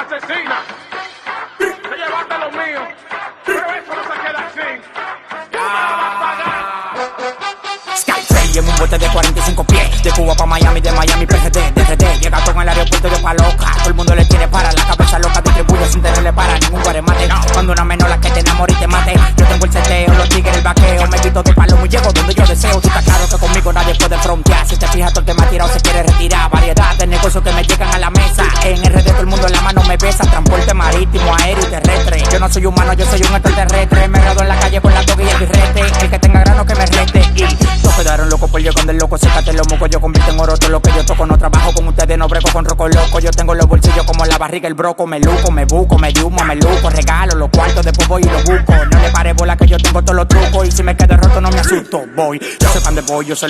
asesina. Te llevaste lo mío, pero eso no se queda así. Skytrain en un bote de 45 pies, de Cuba pa' Miami, de Miami PGD, DRD, llega con el aeropuerto de Paloca, todo el mundo le tiene para, la cabeza loca distribuye sin tenerle para ningún guaremate, cuando una menor la que te enamore y te mate, yo tengo el seteo, los tigres el vaqueo, me quito de palo y llego donde yo deseo, tú estás claro que conmigo nadie puede frontear, si te fijas todo el que me ha tirado se quiere retirar, variedad de negocios que me llegan a la mesa, en RD todo el mundo en la mano me besa, transporte marítimo, aéreo y terrestre, yo no soy humano, yo soy un extraterrestre, me gradué en la calle con la toga y el birrete, el que tenga grano que me rete, y todos quedaron locos por llegar del loco, sécate los mocos, yo convierto en oro todo lo que yo toco, no trabajo con ustedes, no breco con roco loco, yo tengo los bolsillos como la barriga, el broco, me luco, me busco, me diumo, me luco, regalo los cuartos, después voy y los busco, no le pare bola que yo tengo todos los trucos, y si me quedo roto no me asusto, voy, yo sé pa' dónde voy, yo soy